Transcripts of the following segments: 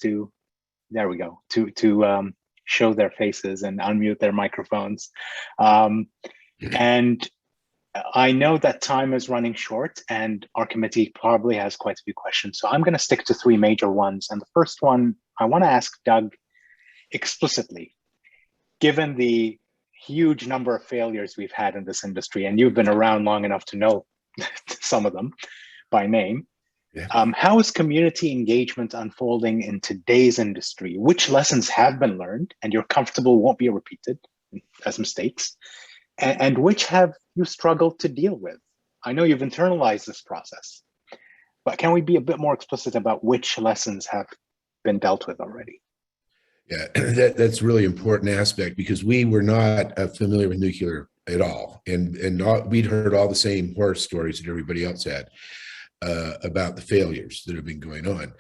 to, there we go, to show their faces and unmute their microphones. And I know that time is running short and our committee probably has quite a few questions. So I'm going to stick to three major ones. And the first one, I want to ask Doug explicitly, given the huge number of failures we've had in this industry, and you've been around long enough to know some of them by name, how is community engagement unfolding in today's industry? Which lessons have been learned and you're comfortable won't be repeated as mistakes? And which have you struggled to deal with? I know you've internalized this process, but can we be a bit more explicit about which lessons have been dealt with already? Yeah, that's a really important aspect because we were not familiar with nuclear at all. And we'd heard all the same horror stories that everybody else had about the failures that have been going on.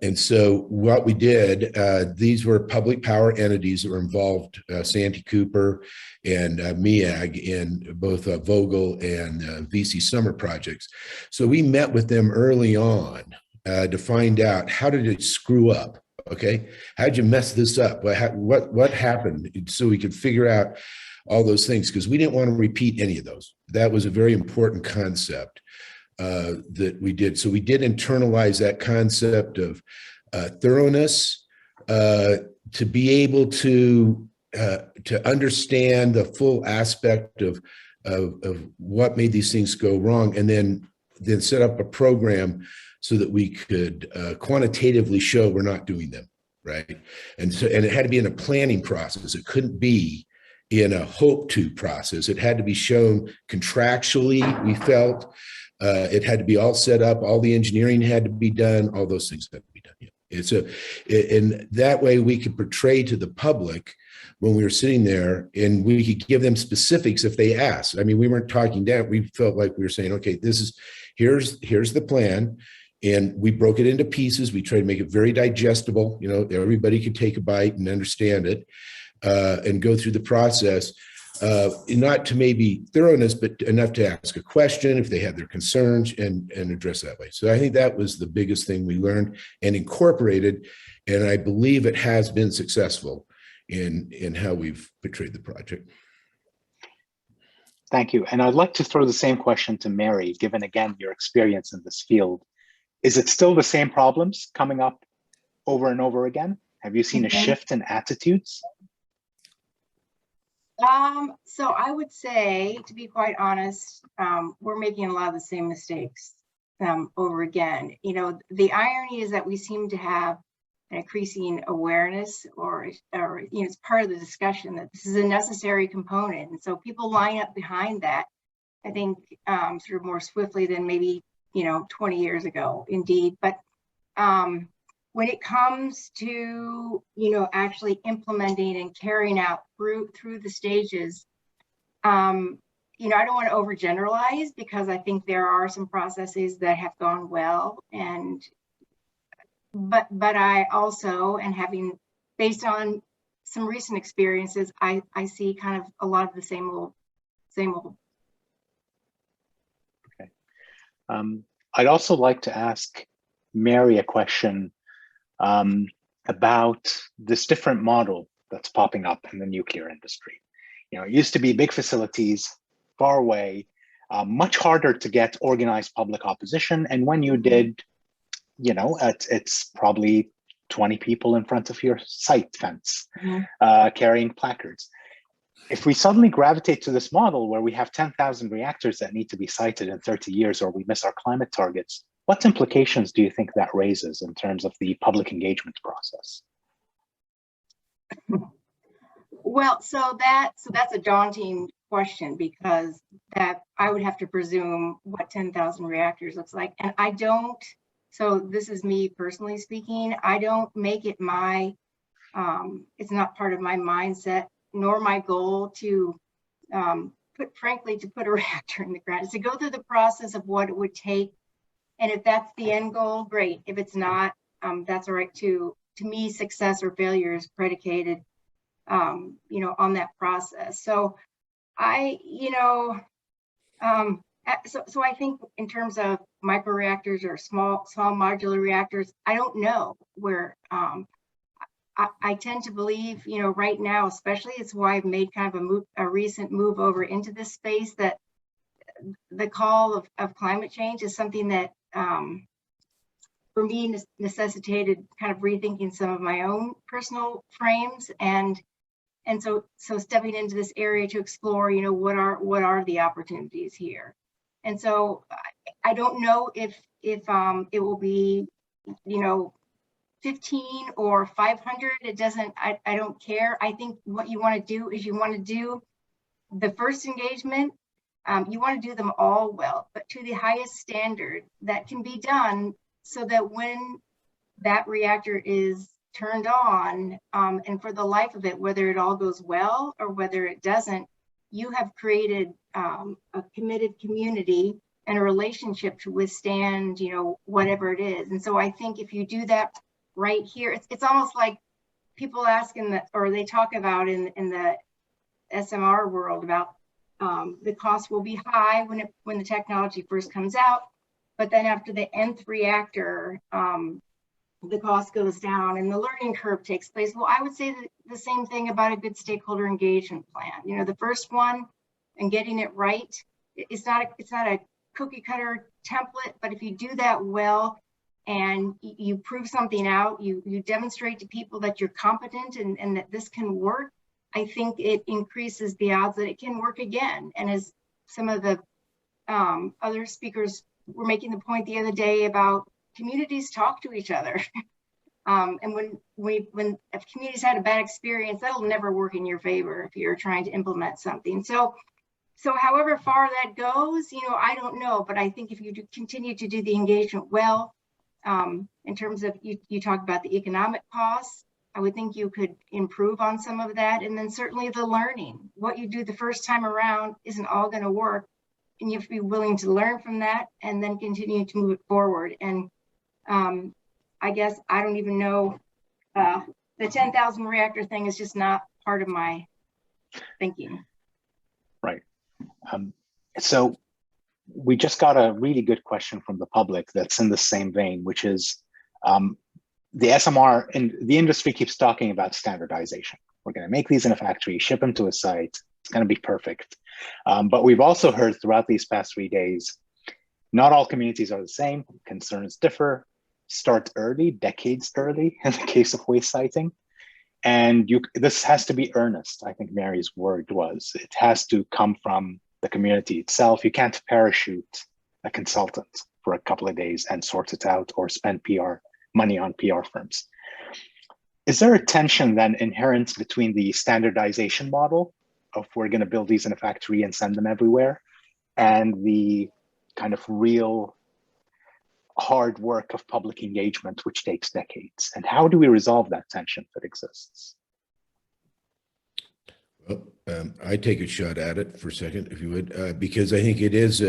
And so what we did, these were public power entities that were involved, Santee Cooper and MEAG in both Vogtle and VC Summer projects. So we met with them early on to find out, how did it screw up? Okay, how'd you mess this up? What happened? So we could figure out all those things, because we didn't want to repeat any of those. That was a very important concept that we did. So we did internalize that concept of thoroughness, to be able to understand the full aspect of what made these things go wrong, and then set up a program so that we could quantitatively show we're not doing them, right? And it had to be in a planning process. It couldn't be in a hope to process. It had to be shown contractually, we felt. It had to be all set up, all the engineering had to be done, all those things had to be done. Yeah. And that way we could portray to the public when we were sitting there, and we could give them specifics if they asked. I mean, we weren't talking down. We felt like we were saying, okay, here's the plan. And we broke it into pieces. We tried to make it very digestible. You know, everybody could take a bite and understand it, and go through the process. Not to maybe thoroughness, but enough to ask a question if they had their concerns and address that way. So I think that was the biggest thing we learned and incorporated. And I believe it has been successful in how we've portrayed the project. Thank you. And I'd like to throw the same question to Mary, given again, your experience in this field. Is it still the same problems coming up over and over again? Have you seen a shift in attitudes? So I would say, to be quite honest, we're making a lot of the same mistakes over again. You know, the irony is that we seem to have an increasing awareness, or you know, it's part of the discussion that this is a necessary component. And so people line up behind that, I think, sort of more swiftly than maybe, you know, 20 years ago, indeed. But when it comes to, you know, actually implementing and carrying out through the stages, you know, I don't want to overgeneralize, because I think there are some processes that have gone well, but I also, and having, based on some recent experiences, I see kind of a lot of the same old. Okay. I'd also like to ask Mary a question about this different model that's popping up in the nuclear industry. You know, it used to be big facilities, far away, much harder to get organized public opposition. And when you did, you know, it's probably 20 people in front of your site fence, carrying placards. If we suddenly gravitate to this model where we have 10,000 reactors that need to be sited in 30 years, or we miss our climate targets, what implications do you think that raises in terms of the public engagement process? Well, so that's a daunting question, because that I would have to presume what 10,000 reactors looks like, and I don't. So this is me personally speaking. I don't make it my. It's not part of my mindset nor my goal to put a reactor in the ground. It's to go through the process of what it would take. And if that's the end goal, great. If it's not, that's all right too. To me, success or failure is predicated, you know, on that process. So I, you know, So I think in terms of microreactors or small modular reactors, I don't know where. I tend to believe, right now, especially, it's why I've made kind of a recent move over into this space, that the call of climate change is something that, for me, necessitated kind of rethinking some of my own personal frames, and so stepping into this area to explore, what are the opportunities here. And so I don't know if it will be, 15 or 500. It doesn't, I don't care. I think what you want to do is you want to do the first engagement. You want to do them all well, but to the highest standard that can be done, so that when that reactor is turned on, and for the life of it, whether it all goes well or whether it doesn't, you have created a committed community and a relationship to withstand, whatever it is. And so I think if you do that right here, it's almost like people ask or they talk about in the SMR world about the cost will be high when the technology first comes out, but then after the nth reactor, the cost goes down and the learning curve takes place. Well, I would say the same thing about a good stakeholder engagement plan. The first one and getting it right, it's not a cookie cutter template, but if you do that well and you prove something out, you demonstrate to people that you're competent and that this can work, I think it increases the odds that it can work again. And as some of the other speakers were making the point the other day about communities talk to each other. And when if communities had a bad experience, that'll never work in your favor if you're trying to implement something. So however far that goes, I don't know, but I think if you continue to do the engagement well, in terms of, you talk about the economic costs, I would think you could improve on some of that. And then certainly the learning, what you do the first time around isn't all going to work. And you have to be willing to learn from that and then continue to move it forward. And I guess I don't even know, the 10,000 reactor thing is just not part of my thinking. Right. So we just got a really good question from the public that's in the same vein, which is the SMR, and the industry keeps talking about standardization. We're going to make these in a factory, ship them to a site. It's going to be perfect. But we've also heard throughout these past 3 days, not all communities are the same. Concerns differ. Start early, decades early in the case of waste siting. And this has to be earnest. I think Mary's word was, it has to come from the community itself. You can't parachute a consultant for a couple of days and sort it out or spend money on PR firms. Is there a tension then inherent between the standardization model of we're going to build these in a factory and send them everywhere, and the kind of real hard work of public engagement, which takes decades? And how do we resolve that tension that exists? Well, I take a shot at it for a second, if you would, because I think it is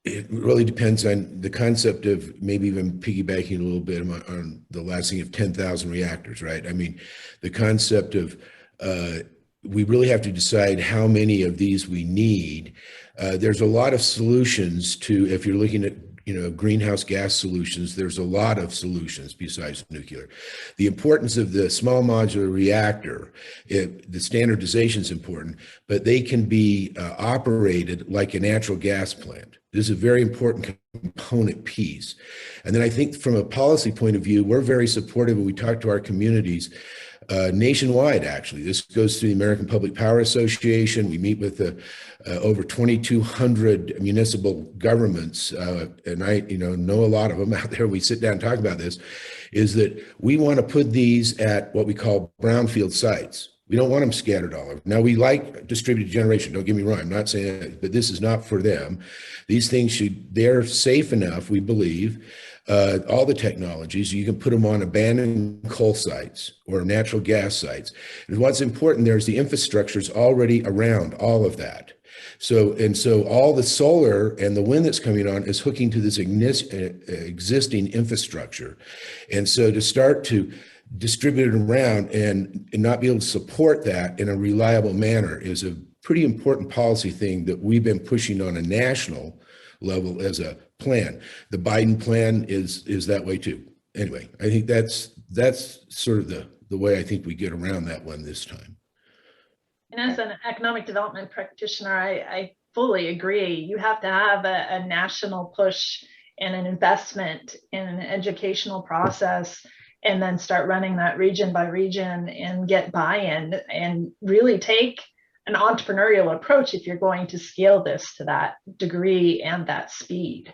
it really depends on the concept of, maybe even piggybacking a little bit on the last thing of 10,000 reactors, right? I mean, the concept of we really have to decide how many of these we need. There's a lot of solutions to, if you're looking at greenhouse gas solutions, there's a lot of solutions besides nuclear. The importance of the small modular reactor, the standardization is important, but they can be operated like a natural gas plant. This is a very important component piece. And then I think from a policy point of view, we're very supportive when we talk to our communities nationwide, actually. This goes to the American Public Power Association. We meet with over 2,200 municipal governments, and I know a lot of them out there. We sit down and talk about this, is that we want to put these at what we call brownfield sites. We don't want them scattered all over. Now, we like distributed generation, don't get me wrong, I'm not saying that, but this is not for them. These things they're safe enough, we believe, all the technologies, you can put them on abandoned coal sites or natural gas sites. And what's important there is the infrastructure is already around all of that. So all the solar and the wind that's coming on is hooking to this existing infrastructure. And so to start to distribute it around and not be able to support that in a reliable manner is a pretty important policy thing that we've been pushing on a national level as a plan. The Biden plan is that way too. Anyway, I think that's sort of the way I think we get around that one this time. And as an economic development practitioner, I fully agree. You have to have a national push and an investment in an educational process, and then start running that region by region and get buy-in and really take an entrepreneurial approach if you're going to scale this to that degree and that speed,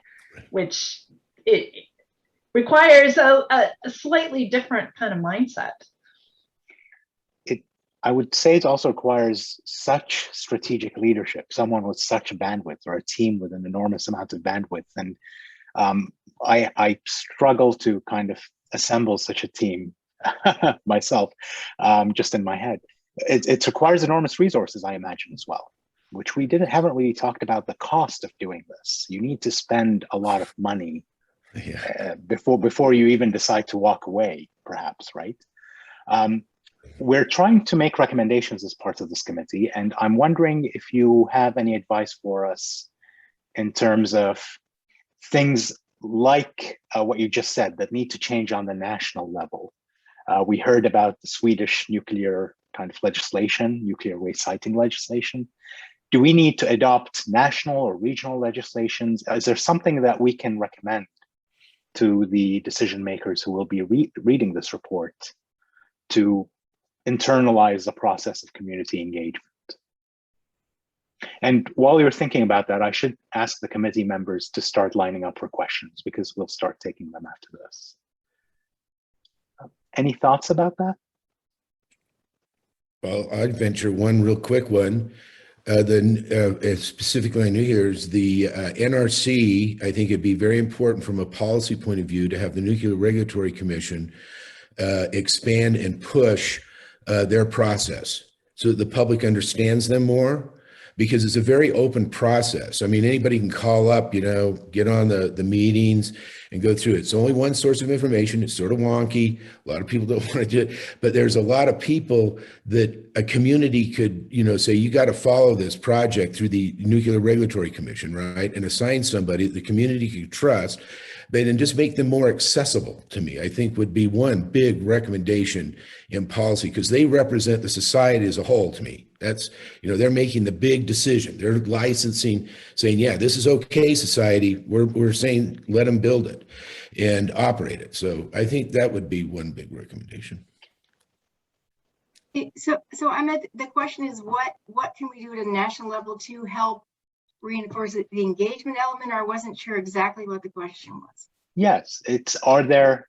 which it requires a slightly different kind of mindset. I would say it also requires such strategic leadership, someone with such a bandwidth, or a team with an enormous amount of bandwidth. And I struggle to kind of assemble such a team myself, just in my head. It requires enormous resources, I imagine, as well, which haven't really talked about the cost of doing this. You need to spend a lot of money before you even decide to walk away, perhaps, right? We're trying to make recommendations as part of this committee, and I'm wondering if you have any advice for us in terms of things like what you just said that need to change on the national level. We heard about the Swedish nuclear kind of legislation, nuclear waste siting legislation. Do we need to adopt national or regional legislations? Is there something that we can recommend to the decision makers who will be reading this report to internalize the process of community engagement? And while you're thinking about that, I should ask the committee members to start lining up for questions, because we'll start taking them after this. Any thoughts about that? Well, I'd venture one real quick one. Specifically on nuclears, the NRC, I think it'd be very important from a policy point of view to have the Nuclear Regulatory Commission expand and push their process so that the public understands them more, because it's a very open process. I mean, anybody can call up, get on the meetings and go through it. It's only one source of information. It's sort of wonky. A lot of people don't want to do it, but there's a lot of people that a community could, say, you got to follow this project through the Nuclear Regulatory Commission, right? And assign somebody that the community could trust, but then just make them more accessible to me, I think would be one big recommendation in policy, because they represent the society as a whole to me. That's, they're making the big decision. They're licensing, saying, yeah, this is okay, society. We're saying, let them build it and operate it. So I think that would be one big recommendation. So the question is, what can we do at a national level to help reinforce the engagement element? Or I wasn't sure exactly what the question was. Yes, are there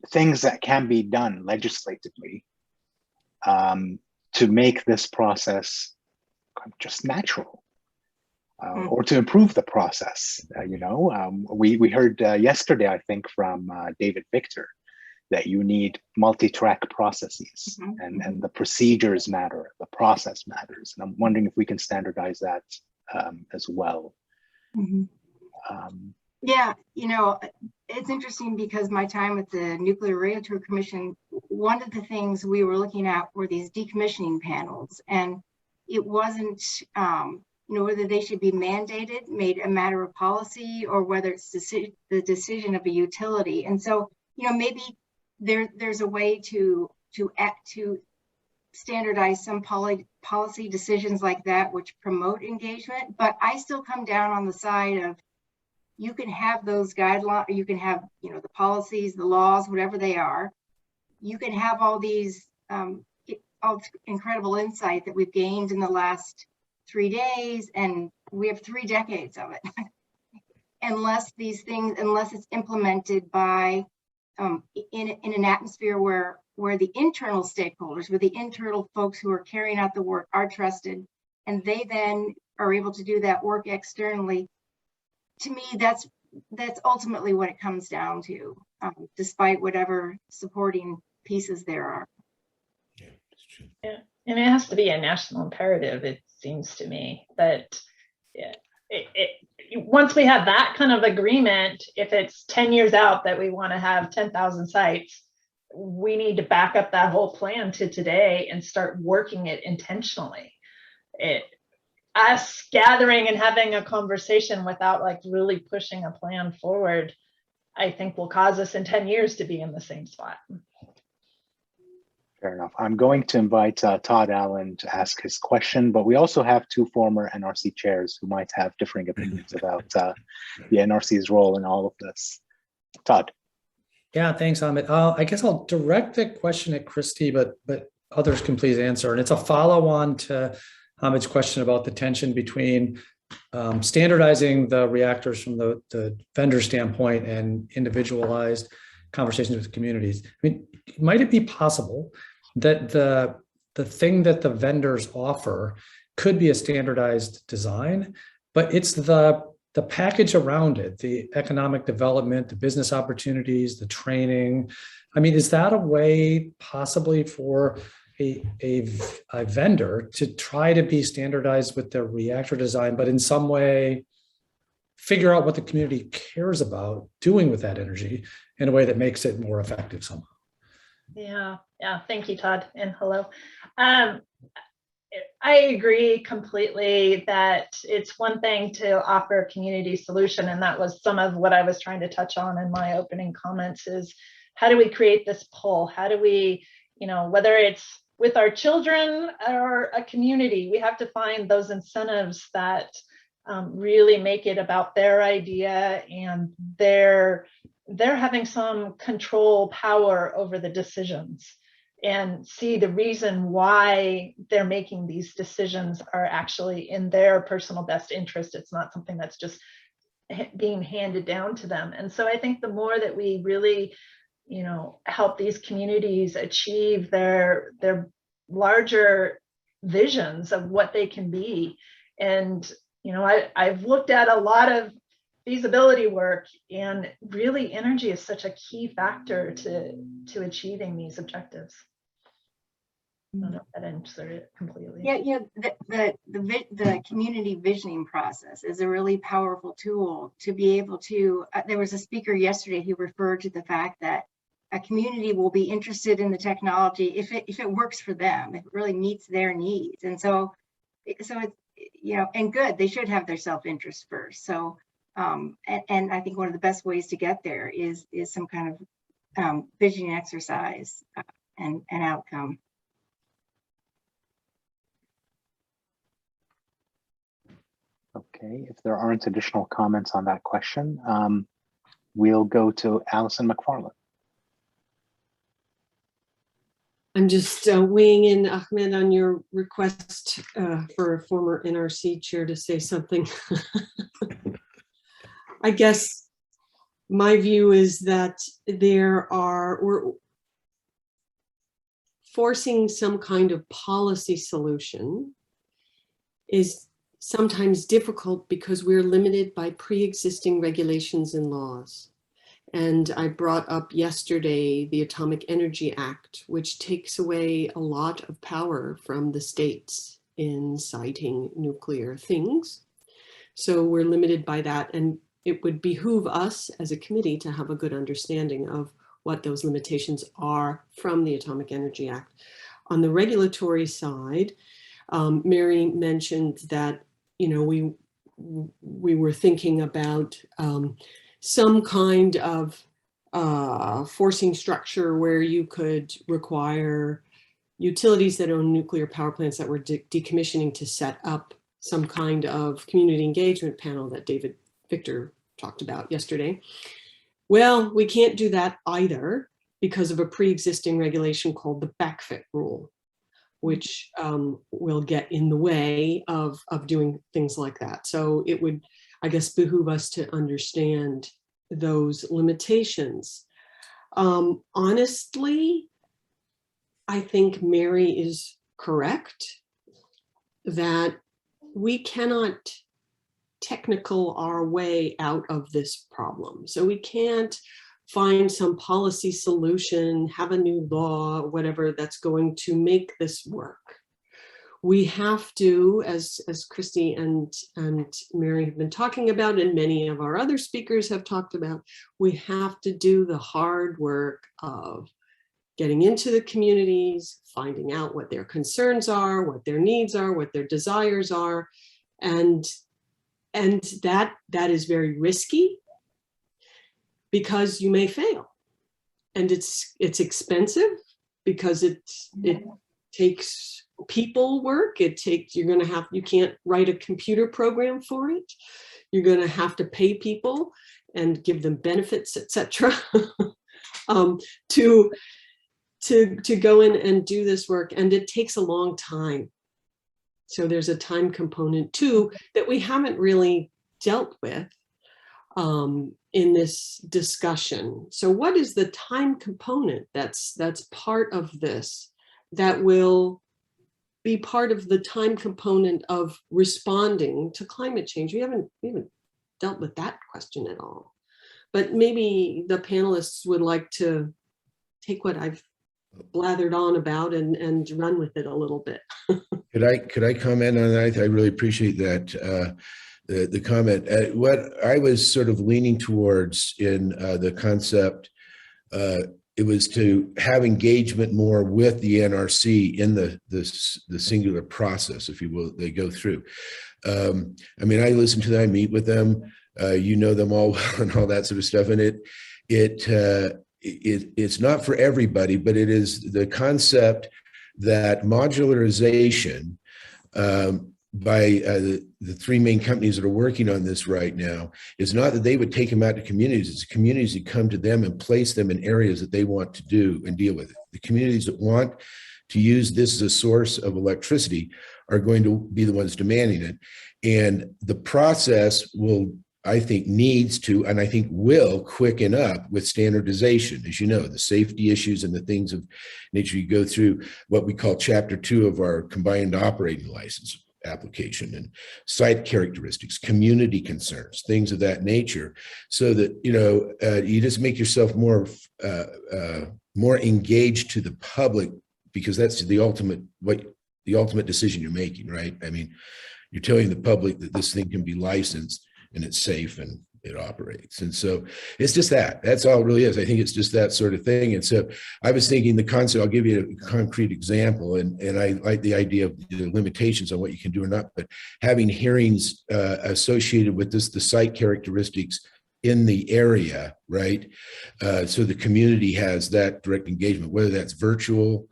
things that can be done legislatively to make this process just natural, or to improve the process? We heard yesterday, I think, from David Victor, that you need multi-track processes, and the procedures matter, the process matters. And I'm wondering if we can standardize that as well. Yeah, it's interesting, because my time at the Nuclear Regulatory Commission, one of the things we were looking at were these decommissioning panels, and it wasn't, whether they should be mandated, made a matter of policy, or whether it's the decision of a utility. And so, maybe there's a way to standardize some policy decisions like that, which promote engagement. But I still come down on the side of, you can have those guidelines, you can have, the policies, the laws, whatever they are. You can have all these all incredible insight that we've gained in the last 3 days, and we have 3 decades of it. unless it's implemented by in an atmosphere where the internal stakeholders, where the internal folks who are carrying out the work are trusted, and they then are able to do that work externally. To me, that's ultimately what it comes down to, despite whatever supporting pieces there are. Yeah, that's true. Yeah, and it has to be a national imperative, it seems to me, that once we have that kind of agreement, if it's 10 years out that we want to have 10,000 sites, we need to back up that whole plan to today and start working it intentionally. us gathering and having a conversation without like really pushing a plan forward, I think will cause us in 10 years to be in the same spot. Fair enough. I'm going to invite Todd Allen to ask his question, but we also have two former NRC chairs who might have differing opinions about the NRC's role in all of this. Todd. Yeah, thanks, Amit. I guess I'll direct the question at Christy, but others can please answer. And it's a follow-on to Hamit's question about the tension between standardizing the reactors from the vendor standpoint and individualized conversations with communities. I mean, might it be possible that the thing that the vendors offer could be a standardized design, but it's the package around it, the economic development, the business opportunities, the training. I mean, is that a way possibly for a vendor to try to be standardized with their reactor design, but in some way figure out what the community cares about doing with that energy in a way that makes it more effective somehow? Yeah. Thank you, Todd, and hello. I agree completely that it's one thing to offer a community solution, and that was some of what I was trying to touch on in my opening comments is how do we create this pull? How do we, whether it's with our children or a community, we have to find those incentives that really make it about their idea and they're having some control power over the decisions, and see the reason why they're making these decisions are actually in their personal best interest. It's not something that's just being handed down to them. And so I think the more that we really, help these communities achieve their larger visions of what they can be. And, I've looked at a lot of feasibility work, and really energy is such a key factor to achieving these objectives. I don't know if that answered it completely. Yeah. The community visioning process is a really powerful tool to be able to. There was a speaker yesterday who referred to the fact that a community will be interested in the technology if it works for them, if it really meets their needs, and so it's and good. They should have their self-interest first. So and I think one of the best ways to get there is some kind of visioning exercise and outcome. Okay, if there aren't additional comments on that question, we'll go to Allison McFarland. I'm just weighing in, Ahmed, on your request for a former NRC chair to say something. I guess my view is that we're forcing some kind of policy solution is sometimes difficult because we're limited by pre-existing regulations and laws. And I brought up yesterday the Atomic Energy Act, which takes away a lot of power from the states in citing nuclear things. So we're limited by that. And it would behoove us as a committee to have a good understanding of what those limitations are from the Atomic Energy Act. On the regulatory side, Mary mentioned that we were thinking about some kind of forcing structure where you could require utilities that own nuclear power plants that were decommissioning to set up some kind of community engagement panel that David Victor talked about yesterday. Well, we can't do that either because of a pre-existing regulation called the backfit rule, which will get in the way of doing things like that. So it would, I guess, behoove us to understand those limitations. Honestly, I think Mary is correct that we cannot technical our way out of this problem. So we can't find some policy solution, have a new law, whatever that's going to make this work. We have to, as Christy and Mary have been talking about, and many of our other speakers have talked about, we have to do the hard work of getting into the communities, finding out what their concerns are, what their needs are, what their desires are. And that is very risky because you may fail. And it's expensive because it takes people work. You can't write a computer program for it. You're going to have to pay people and give them benefits, etc. to go in and do this work. And it takes a long time. So there's a time component too that we haven't really dealt with in this discussion. So what is the time component that's part of this that will be part of the time component of responding to climate change? We haven't dealt with that question at all. But maybe the panelists would like to take what I've blathered on about and run with it a little bit. Could I comment on that? I really appreciate that. The comment. What I was sort of leaning towards in the concept, it was to have engagement more with the NRC in the singular process, if you will, they go through. I mean, I listen to them, I meet with them, you know them all well and all that sort of stuff. And it's not for everybody, but it is the concept that modularization by the three main companies that are working on this right now is not that they would take them out to communities. It's the communities that come to them and place them in areas that they want to do and deal with it. The communities that want to use this as a source of electricity are going to be the ones demanding it. And the process will, I think, needs to, and I think will quicken up with standardization. As you know, the safety issues and the things of nature, you go through what we call Chapter 2 of our combined operating license application, and site characteristics, community concerns, things of that nature, so that, you know, you just make yourself more engaged to the public, because that's the ultimate decision you're making, right? I mean, you're telling the public that this thing can be licensed and it's safe and it operates. And so it's just that's all it really is. I think it's just that sort of thing. And so I was thinking the concept, I'll give you a concrete example, and I like the idea of the limitations on what you can do or not, but having hearings associated with the site characteristics in the area, right? So the community has that direct engagement, whether that's virtual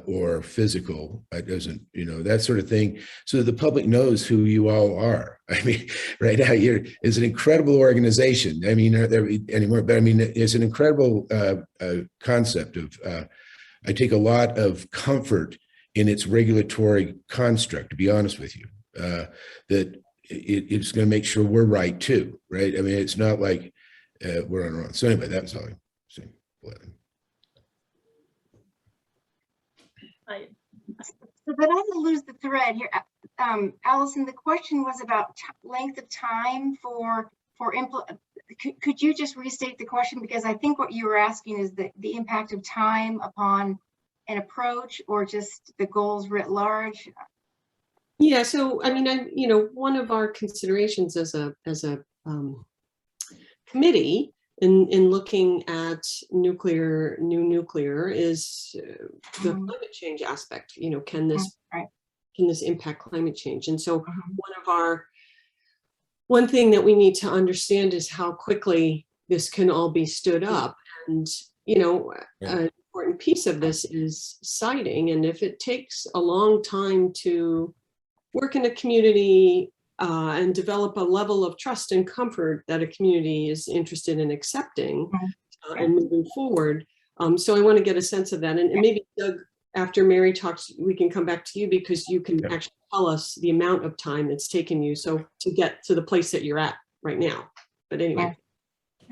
or physical, it doesn't, you know, that sort of thing, so that the public knows who you all are. I mean, right now it's an incredible organization. I mean, are there anymore? But I mean, it's an incredible concept of, I take a lot of comfort in its regulatory construct, to be honest with you, that it's going to make sure we're right too, right? I mean, it's not like we're on our own. So anyway, that was all I'm saying. So that I don't lose the thread here, Allison, the question was about length of time for could you just restate the question? Because I think what you were asking is the impact of time upon an approach, or just the goals writ large. Yeah, so I mean, you know, one of our considerations as a committee in looking at new nuclear is the climate change aspect. You know, can this impact climate change? And so one thing that we need to understand is how quickly this can all be stood up. And, you know, an important piece of this is siting. And if it takes a long time to work in a community and develop a level of trust and comfort that a community is interested in accepting and moving forward. So I want to get a sense of that. And maybe, Doug, after Mary talks, we can come back to you, because you can actually tell us the amount of time it's taken you to get to the place that you're at right now. But anyway.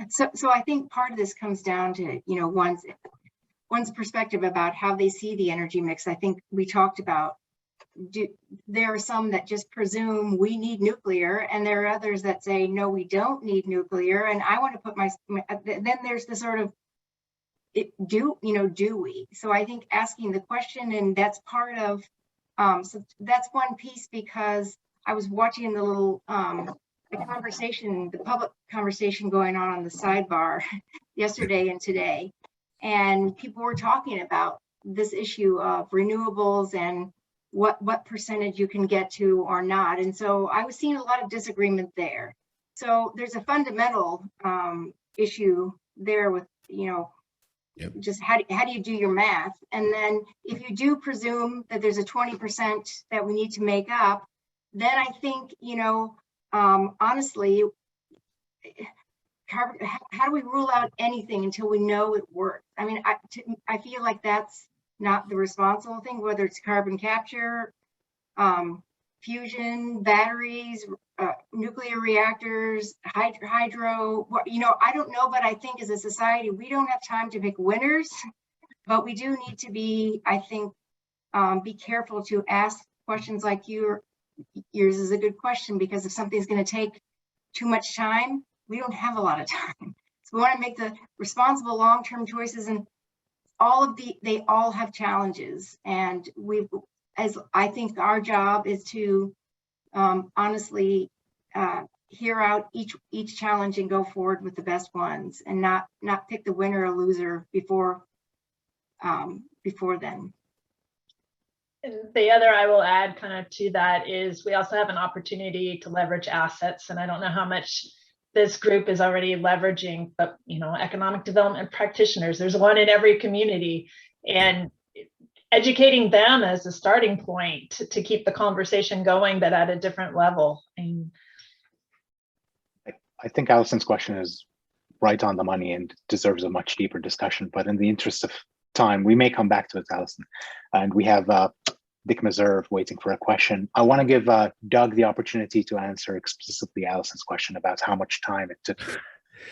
So I think part of this comes down to, you know, one's perspective about how they see the energy mix. I think we talked about, there are some that just presume we need nuclear, and there are others that say, no, we don't need nuclear. And I want to put then there's the sort of, do we? So I think asking the question, and that's part of, so that's one piece, because I was watching the little, the public conversation going on the sidebar yesterday and today. and people were talking about this issue of renewables and what percentage you can get to or not. And so I was seeing a lot of disagreement there. So there's a fundamental issue there with, you know, Yep. just how do you do your math? And then if you do presume that there's a 20% that we need to make up, then I think, you know, honestly, how do we rule out anything until we know it works? I mean, I feel like that's not the responsible thing, whether it's carbon capture, fusion, batteries, nuclear reactors, hydro, you know, I don't know, but I think as a society, we don't have time to pick winners, but we do need to be, I think, be careful to ask questions like yours is a good question, because if something's going to take too much time, we don't have a lot of time. So we want to make the responsible long-term choices, and they all have challenges. And I think our job is to honestly hear out each challenge and go forward with the best ones, and not pick the winner or loser before then. The other I will add kind of to that is we also have an opportunity to leverage assets, and I don't know how much this group is already leveraging, but you know, economic development practitioners, there's one in every community, and educating them as a starting point to keep the conversation going, but at a different level. And I think Allison's question is right on the money and deserves a much deeper discussion, but in the interest of time, we may come back to it, Allison. And we have Dick Meserve waiting for a question. I want to give Doug the opportunity to answer explicitly Allison's question about how much time it took.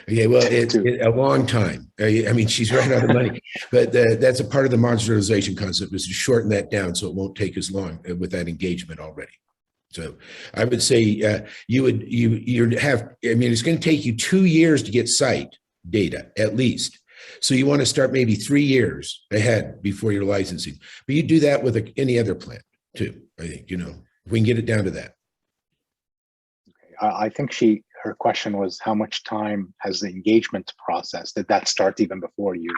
Yeah, well, it's a long time. I mean, she's right on the money, but that's a part of the modularization concept, is to shorten that down so it won't take as long with that engagement already. So I would say you'd have, I mean, it's going to take you 2 years to get site data at least. So you want to start maybe 3 years ahead before you're licensing, but you do that with any other plant too. I think, you know, if we can get it down to that. I think her question was, how much time has the engagement process? Did that start even before you?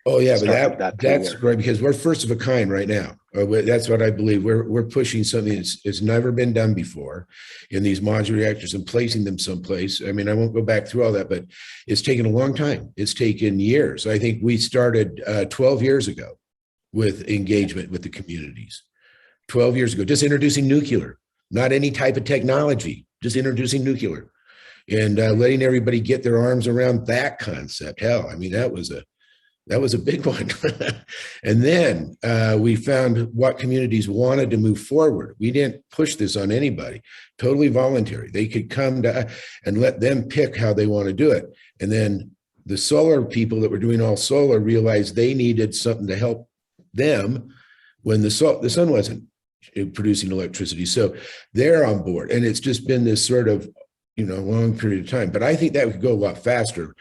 Oh yeah, but that's right, because we're first of a kind right now. That's what I believe. We're pushing something that's never been done before in these modular reactors and placing them someplace. I mean, I won't go back through all that, but it's taken a long time. It's taken years. I think we started 12 years ago with engagement with the communities. 12 years ago, just introducing nuclear, not any type of technology, just introducing nuclear, and letting everybody get their arms around that concept. Hell, I mean, that was a big one. And then we found what communities wanted to move forward. We didn't push this on anybody, totally voluntary. They could come to and let them pick how they want to do it. And then the solar people that were doing all solar realized they needed something to help them when the sun wasn't producing electricity. So they're on board. And it's just been this sort of, you know, long period of time. But I think that could go a lot faster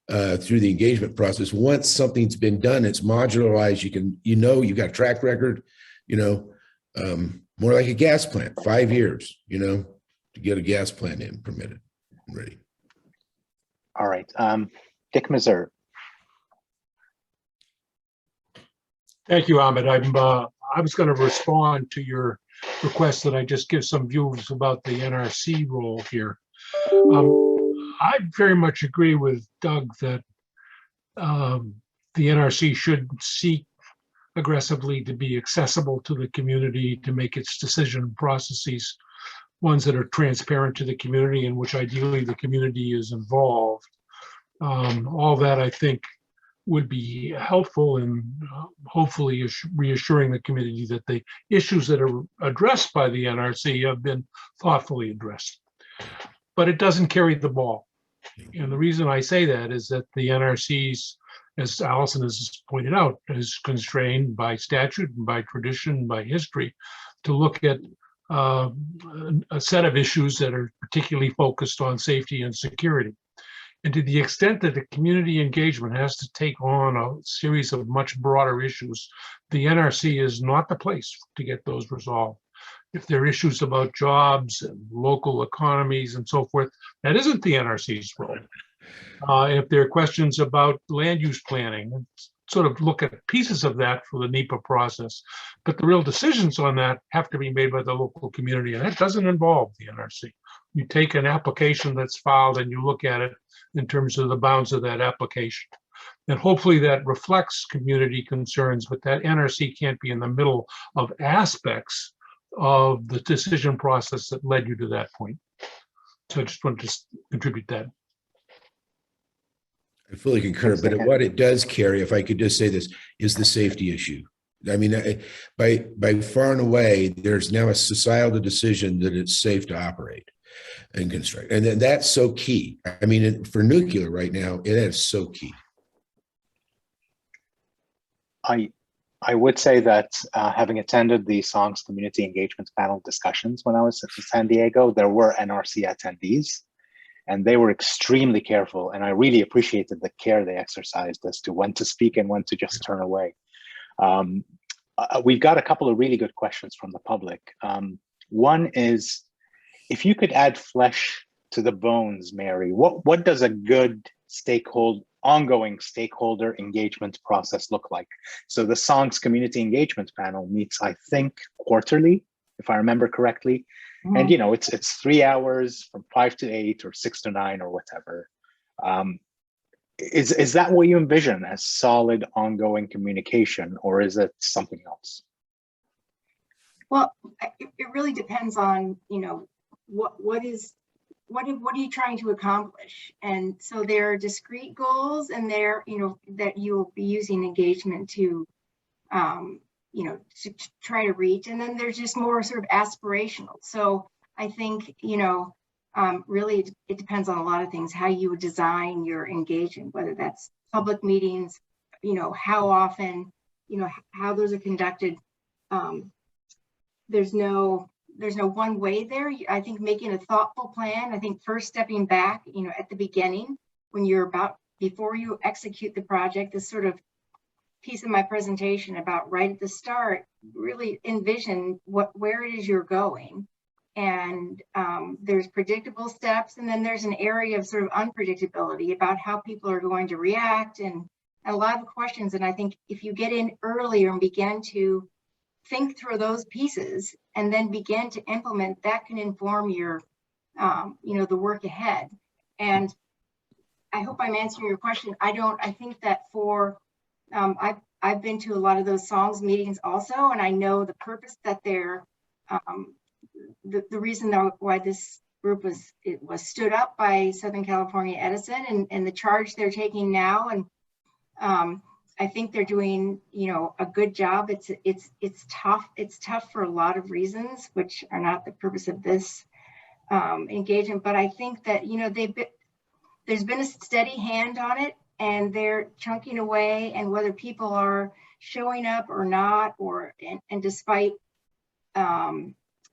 through the engagement process. Once something's been done, it's modularized. You can, you know, you've got a track record, you know, more like a gas plant, 5 years, you know, to get a gas plant in permitted and ready. All right, Dick Meserve. Thank you, Ahmed. I was going to respond to your request that I just give some views about the NRC role here. I very much agree with Doug that the NRC should seek aggressively to be accessible to the community, to make its decision processes ones that are transparent to the community, in which ideally the community is involved. All that, I think, would be helpful in hopefully reassuring the community that the issues that are addressed by the NRC have been thoughtfully addressed. But it doesn't carry the ball. And the reason I say that is that the NRC's, as Allison has pointed out, is constrained by statute and by tradition and by history to look at a set of issues that are particularly focused on safety and security. And to the extent that the community engagement has to take on a series of much broader issues, the NRC is not the place to get those resolved. If there are issues about jobs and local economies and so forth, that isn't the NRC's role. If there are questions about land use planning, sort of look at pieces of that for the NEPA process. But the real decisions on that have to be made by the local community, and that doesn't involve the NRC. You take an application that's filed and you look at it in terms of the bounds of that application. And hopefully that reflects community concerns, but that NRC can't be in the middle of aspects of the decision process that led you to that point. So I just wanted to contribute that. I fully concur, but what it does carry, if I could just say this, is the safety issue. I mean, by far and away, there's now a societal decision that it's safe to operate and construct. And then that's so key. I mean, for nuclear right now, it is so key. I would say that having attended the SONGS community engagement panel discussions when I was in San Diego, there were NRC attendees, and they were extremely careful. And I really appreciated the care they exercised as to when to speak and when to just turn away. We've got a couple of really good questions from the public. One is, if you could add flesh to the bones, Mary, what does a good ongoing stakeholder engagement process look like? So the SONGS community engagement panel meets, I think, quarterly, if I remember correctly. Mm-hmm. And, you know, it's 3 hours from 5 to 8 or 6 to 9 or whatever. Is that what you envision as solid ongoing communication, or is it something else? Well, it really depends on, you know, what are you trying to accomplish? And so there are discrete goals, and there, you know, that you'll be using engagement to, you know, to try to reach. And then there's just more sort of aspirational. So I think, you know, really it depends on a lot of things, how you would design your engagement, whether that's public meetings, you know, how often, you know, how those are conducted. There's no one way there. I think making a thoughtful plan, I think first stepping back, you know, at the beginning, when you're before you execute the project, this sort of piece of my presentation about right at the start, really envision where it is you're going. And there's predictable steps, and then there's an area of sort of unpredictability about how people are going to react, and a lot of questions. And I think if you get in earlier and begin to think through those pieces and then begin to implement, that can inform your, you know, the work ahead. And I hope I'm answering your question. I think that for, I've been to a lot of those SONGS meetings also, and I know the purpose that they're, the reason why this group was stood up by Southern California Edison, and the charge they're taking now. And I think they're doing, you know, a good job. It's tough. It's tough for a lot of reasons, which are not the purpose of this engagement. But I think that, you know, there's been a steady hand on it, and they're chunking away. And whether people are showing up or not, and despite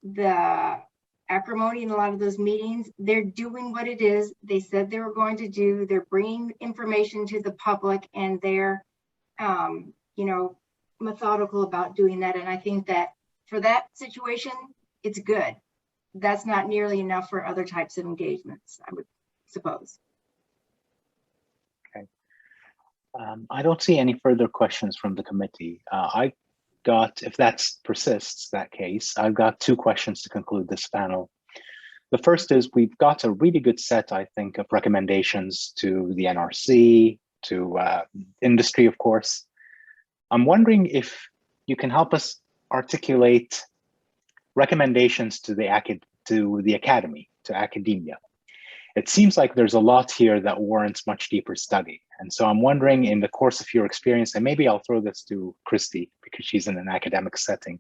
the acrimony in a lot of those meetings, they're doing what it is they said they were going to do. They're bringing information to the public, and they're you know, methodical about doing that. And I think that for that situation, it's good. That's not nearly enough for other types of engagements, I would suppose. Okay. I don't see any further questions from the committee. I got, if that persists, that case, I've got 2 questions to conclude this panel. The first is, we've got a really good set, I think, of recommendations to the NRC, to industry, of course. I'm wondering if you can help us articulate recommendations to the academy, to academia. It seems like there's a lot here that warrants much deeper study. And so I'm wondering, in the course of your experience, and maybe I'll throw this to Christy because she's in an academic setting,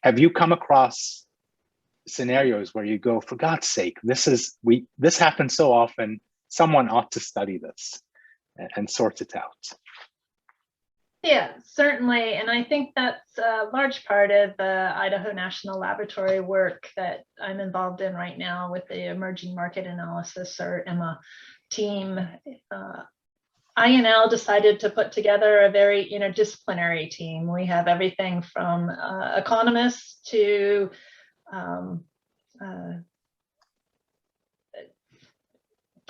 have you come across scenarios where you go, for God's sake, this happens so often, someone ought to study this and sort it out? Yeah, certainly. And I think that's a large part of the Idaho National Laboratory work that I'm involved in right now with the Emerging Market Analysis, or EMA team. INL decided to put together a very interdisciplinary team. We have everything from economists to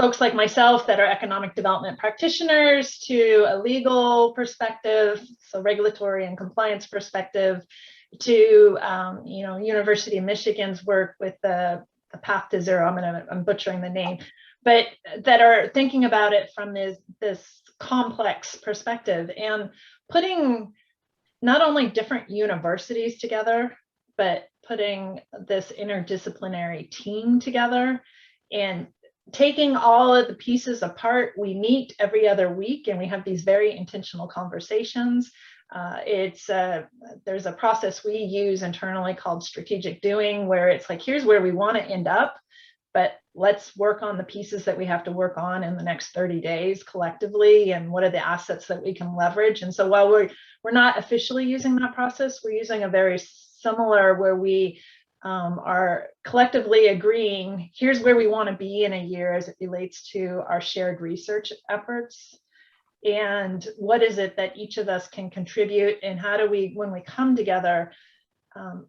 folks like myself that are economic development practitioners to a legal perspective, so regulatory and compliance perspective, to University of Michigan's work with the Path to Zero. I'm butchering the name, but that are thinking about it from this complex perspective and putting not only different universities together, but putting this interdisciplinary team together and taking all of the pieces apart. We meet every other week and we have these very intentional conversations. There's a process we use internally called strategic doing, where it's like, here's where we want to end up, but let's work on the pieces that we have to work on in the next 30 days collectively, and what are the assets that we can leverage. And so while we're not officially using that process, we're using a very similar, where we are collectively agreeing, here's where we want to be in a year as it relates to our shared research efforts. And what is it that each of us can contribute, and how do we, when we come together,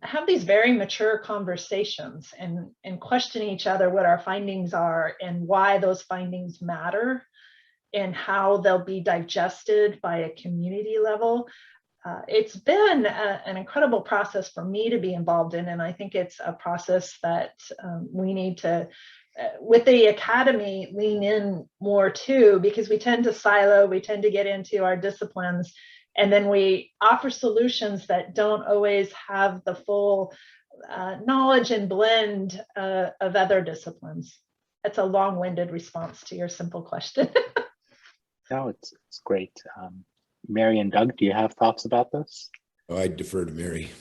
have these very mature conversations and question each other what our findings are and why those findings matter and how they'll be digested by a community level. It's been an incredible process for me to be involved in, and I think it's a process that we need to, with the academy, lean in more too, because we tend to silo, we tend to get into our disciplines, and then we offer solutions that don't always have the full knowledge and blend of other disciplines. That's a long-winded response to your simple question. No, it's great. Mary and Doug, do you have thoughts about this? Oh, I defer to Mary.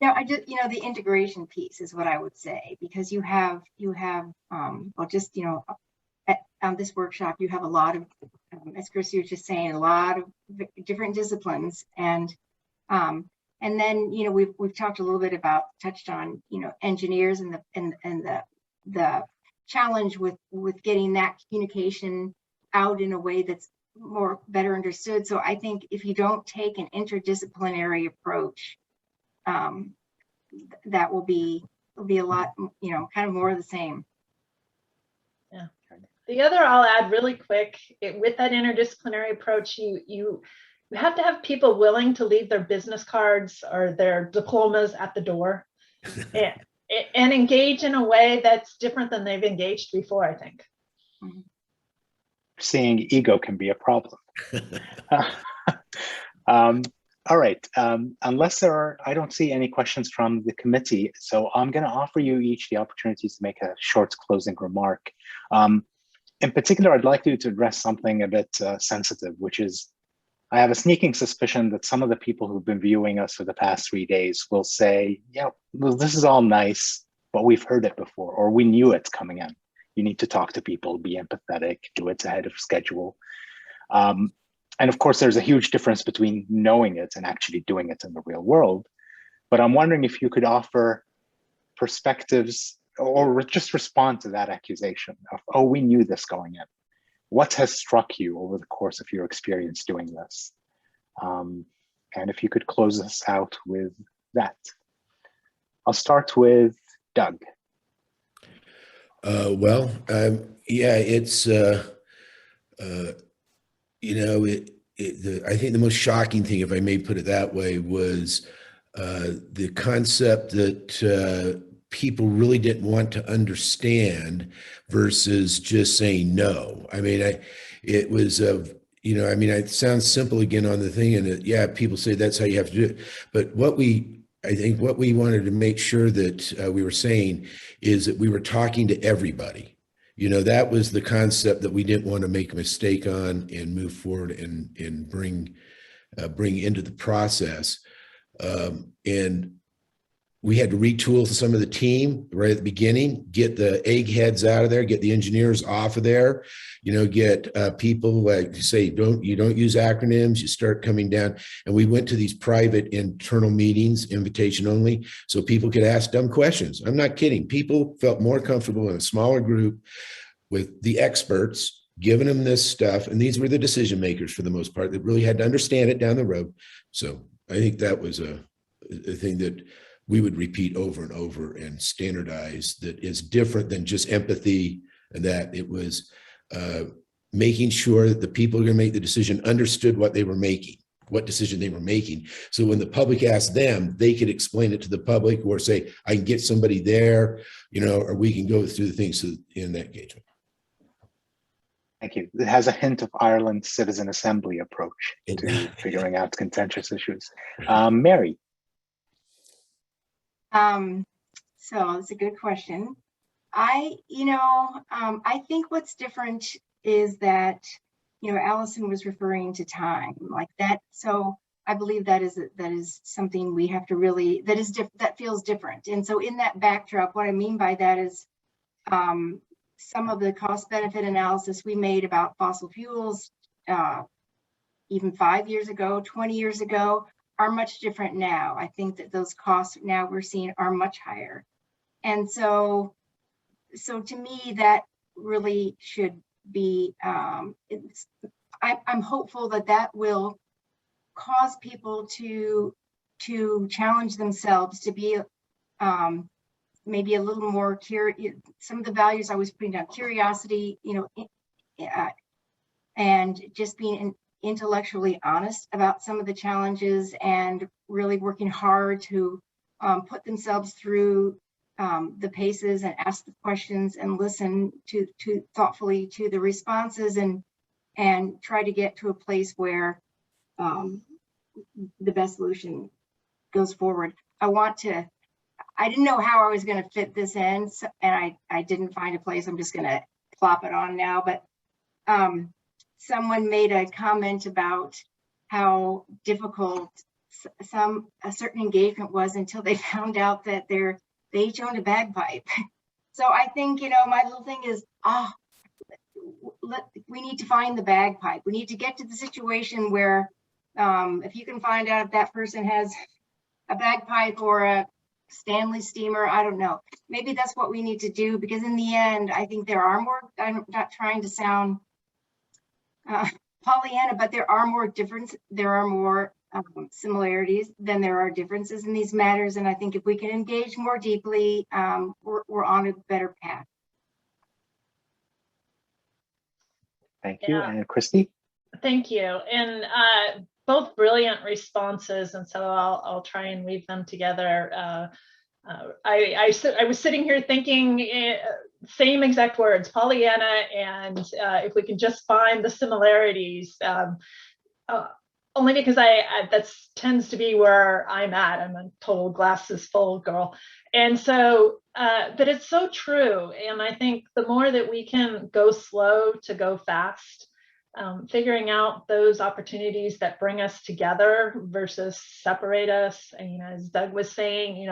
Yeah, I just, the integration piece is what I would say, because you have, well, just, on this workshop, you have a lot of, as Christy was just saying, a lot of different disciplines. And then, we've talked a little bit about, touched on, engineers and the challenge with getting that communication out in a way that's better understood. So I think if you don't take an interdisciplinary approach, that will be a lot, kind of more of the same. Yeah. The other I'll add really quick, with that interdisciplinary approach, you have to have people willing to leave their business cards or their diplomas at the door and engage in a way that's different than they've engaged before, I think. Mm-hmm. Seeing ego can be a problem. All right, unless I don't see any questions from the committee, so I'm going to offer you each the opportunity to make a short closing remark. In particular, I'd like you to address something a bit sensitive, which is, I have a sneaking suspicion that some of the people who've been viewing us for the past 3 days will say, yeah, well, this is all nice, but we've heard it before, or we knew it's coming in. You need to talk to people, be empathetic, do it ahead of schedule. And of course, there's a huge difference between knowing it and actually doing it in the real world. But I'm wondering if you could offer perspectives or just respond to that accusation of, oh, we knew this going in. What has struck you over the course of your experience doing this? And if you could close us out with that. I'll start with Doug. Yeah, it's, I think the most shocking thing, if I may put it that way, was the concept that people really didn't want to understand versus just saying no. I mean, it was it sounds simple again on the thing, and yeah, people say that's how you have to do it. But I think what we wanted to make sure that we were saying is that we were talking to everybody. That was the concept that we didn't want to make a mistake on and move forward and bring into the process. And we had to retool some of the team right at the beginning, get the eggheads out of there, get the engineers off of there, get people like say, you don't use acronyms, you start coming down. And we went to these private internal meetings, invitation only, so people could ask dumb questions. I'm not kidding. People felt more comfortable in a smaller group with the experts, giving them this stuff. And these were the decision makers for the most part that really had to understand it down the road. So I think that was a thing that we would repeat over and over and standardize, that is different than just empathy and that it was making sure that the people who are going to make the decision understood what they were making, what decision they were making. So when the public asked them, they could explain it to the public or say, I can get somebody there, or we can go through the things in that engagement. Thank you. It has a hint of Ireland's citizen assembly approach to figuring out contentious issues. Mary. So it's a good question. I think what's different is that, Allison was referring to time like that. So I believe that is something we have to really, that feels different. And so in that backdrop, what I mean by that is some of the cost benefit analysis we made about fossil fuels, even 5 years ago, 20 years ago, are much different now. I think that those costs now we're seeing are much higher. And so to me, that really should be, I'm hopeful that will cause people to challenge themselves, to be maybe a little more curious. Some of the values I was putting down, curiosity, and just being intellectually honest about some of the challenges and really working hard to put themselves through the paces and ask the questions and listen to thoughtfully to the responses and try to get to a place where the best solution goes forward. I didn't know how I was going to fit this in, and I didn't find a place. I'm just going to plop it on now. But someone made a comment about how difficult a certain engagement was until they found out that they each owned a bagpipe. So I think, my little thing is, we need to find the bagpipe. We need to get to the situation where if you can find out if that person has a bagpipe or a Stanley steamer, I don't know. Maybe that's what we need to do, because in the end, I think there are more, I'm not trying to sound Pollyanna, but there are more similarities than there are differences in these matters. And I think if we can engage more deeply, we're on a better path. Thank you. Yeah. And Christy? Thank you. And both brilliant responses. And so I'll try and weave them together. I was sitting here thinking same exact words, Pollyanna, and if we can just find the similarities, only because that tends to be where I'm at. I'm a total glasses full girl. And so, but it's so true. And I think the more that we can go slow to go fast, figuring out those opportunities that bring us together versus separate us. And, as Doug was saying,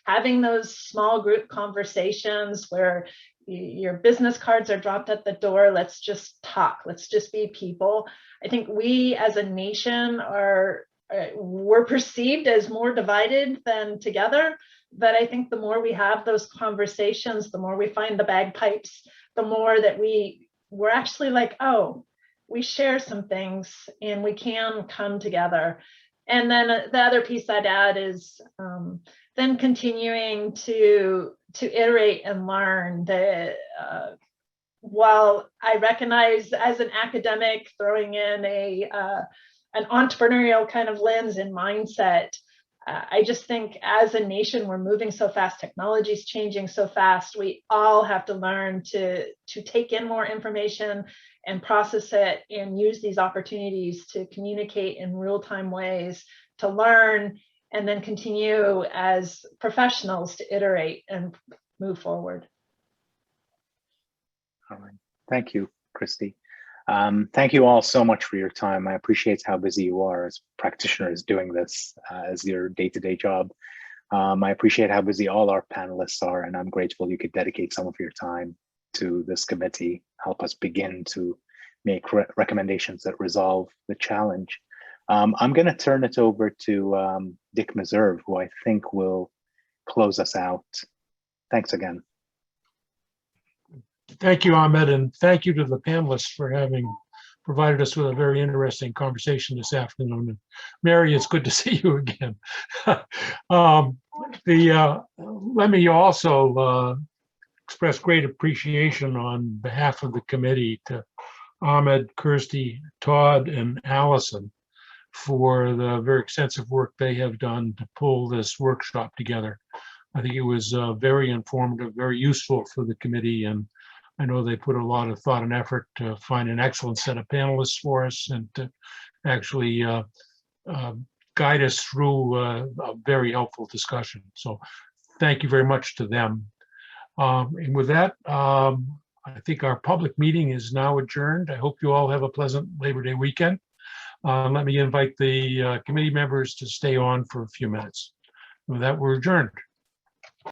having those small group conversations where your business cards are dropped at the door. Let's just talk. Let's just be people. I think we as a nation we're perceived as more divided than together. But I think the more we have those conversations, the more we find the bagpipes, the more that we're actually like, oh, we share some things and we can come together. And then the other piece I'd add is then continuing to iterate and learn. That while I recognize as an academic throwing in an entrepreneurial kind of lens and mindset, I just think as a nation, we're moving so fast, technology's changing so fast, we all have to learn to take in more information and process it and use these opportunities to communicate in real-time ways, to learn, and then continue as professionals to iterate and move forward. All right. Thank you, Christy. Thank you all so much for your time. I appreciate how busy you are as practitioners doing this as your day-to-day job. I appreciate how busy all our panelists are, and I'm grateful you could dedicate some of your time to this committee, help us begin to make recommendations that resolve the challenge. I'm going to turn it over to Dick Meserve, who I think will close us out. Thanks again. Thank you, Ahmed, and thank you to the panelists for having provided us with a very interesting conversation this afternoon. And Mary, it's good to see you again. Let me also express great appreciation on behalf of the committee to Ahmed, Kirsty, Todd, and Allison for the very extensive work they have done to pull this workshop together. I think it was very informative, very useful for the committee, and I know they put a lot of thought and effort to find an excellent set of panelists for us and to actually guide us through a very helpful discussion. So thank you very much to them. And with that, I think our public meeting is now adjourned. I hope you all have a pleasant Labor Day weekend. Let me invite the committee members to stay on for a few minutes. With that, we're adjourned.